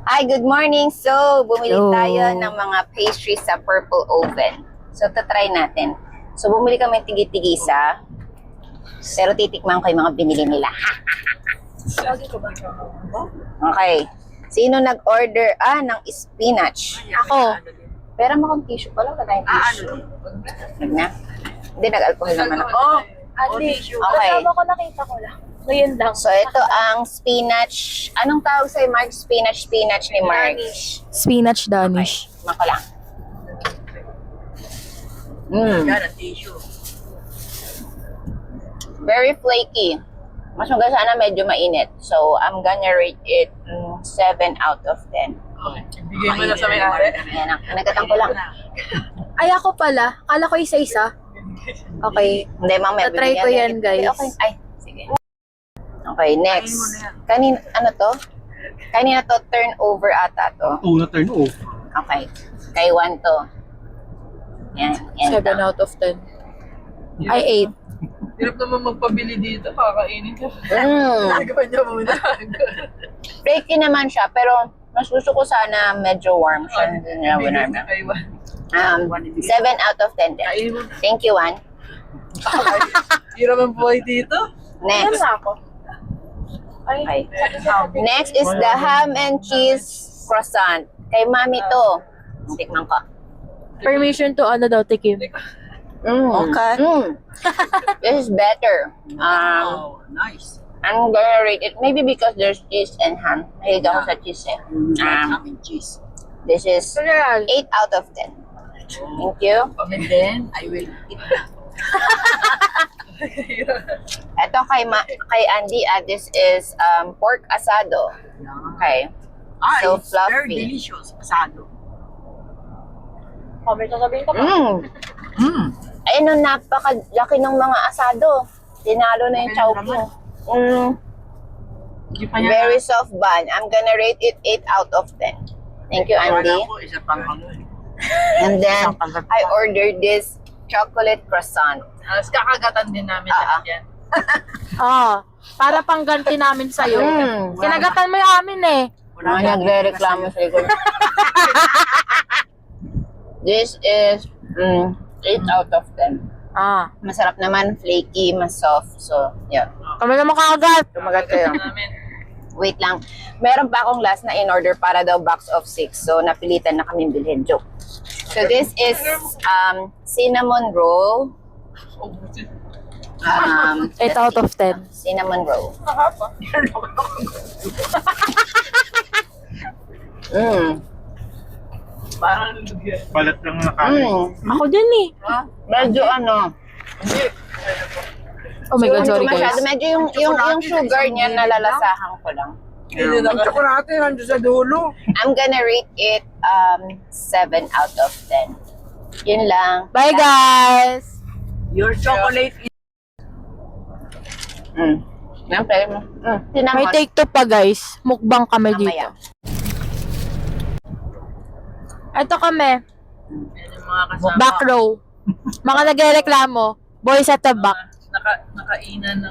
Hi, good morning. So, bumili Hello. tayo ng mga pastries sa Purple Oven. So, tatry natin. So, bumili kami tigi-tigisa. Pero titikman ko yung mga binili nila. Okay. Sino nag-order? Ng spinach. Ako. Pero makong tissue pala. Wala tayong tissue. Huwag na. Hindi, nag-alcohol naman ako. Ate, Okay. kasama ko nakita ko lang. Ngayon lang. So, ito ang spinach. Anong tawag sa'yo, Mark? Spinach ni Mark. Spinach Danish. Mako lang. Mm. Very flaky. Mas maganda sana medyo mainit. So, I'm gonna rate it 7 out of 10. Bigay mo na sa may-ari. Ayan, nagkatang ko lang. Ay, ako pala. Kala ko isa-isa. Okay. Hindi, mamaya. Tatry ko yan, guys. Okay. Ay, sige. Okay, next. Ano to? Kanina to, turnover ata to. Una turn off. Okay. Kay 1 to. Yan. 7 to. out of 10. Ay, 8. Hirap naman magpabili dito, kakainin ka. Nagawa niya muna. Flaky naman siya, pero mas gusto ko sana medyo warm siya. Hindi niya Bigay warm. na kayo. 7 out of 10 din. Kain mo. Thank you, Juan. Hirap ang buhay dito. Next. ako. Okay. Next is the ham and cheese croissant. Kay Mami to. Tikman ko. Permission to tikim. Okay. This is better. Nice. I'm gonna rate it maybe because there's cheese and ham. Mahilig ako sa cheese eh. Cheese. This is 8 out of 10. Thank you. And then, I will eat that. Ito kay Andy, this is pork asado. Okay. So It's very fluffy. delicious. Asado. Comment na sabihin ko pa. Ayun, no, napakalaki ng mga asado. Tinalo na yung chowking. Hindi pa niya Very soft bun. I'm gonna rate it 8 out of 10. Thank you, Andy. Isa pang And then, I ordered this chocolate croissant. Kakagatan din namin lahat yan. Para pangganti namin sa'yo. Kinagatan mo yung amin eh. Mga nagre-reklamo sa likod. This is 8 out of 10. Masarap naman, flaky, mas soft. So, yeah. Kami naman kakagat. Tumagat kayo. Namin. Wait lang. Meron pa akong last na in-order para daw box of 6. So, napilitan na kami bilhin. Joke. So, this is cinnamon roll. 8 out of 10. Cinnamon roll. Parang balat lang nakain. Ako din eh. Medyo Oh my God, sorry masyado. guys. Medyo yung sugar niya nalalasahan ko lang. Ang tsokolate nandun sa dulo. I'm gonna rate it 7 out of 10. Yun lang. Bye guys! Your chocolate is... Yan, pwede mo. May Tinamot. take 2 pa guys. Mukbang kami dito. Mamaya. Ito kami. Yan yung mga kasama. Back row. Mga nagreklamo. Boys at the back. Nakainan na.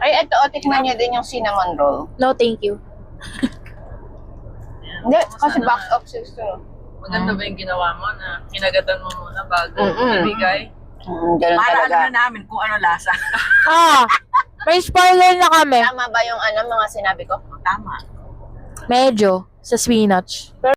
Ay, ito, tikman niyo din yung cinnamon roll. No, thank you. Hindi, kasi box of 6 to. Maganda ba yung ginawa mo na kinagatan mo muna bago ibigay? Ganun Para talaga. alam na namin kung ano lasa. May spoiler na kami. Tama ba yung mga sinabi ko? Tama. Medyo. Sa spinach.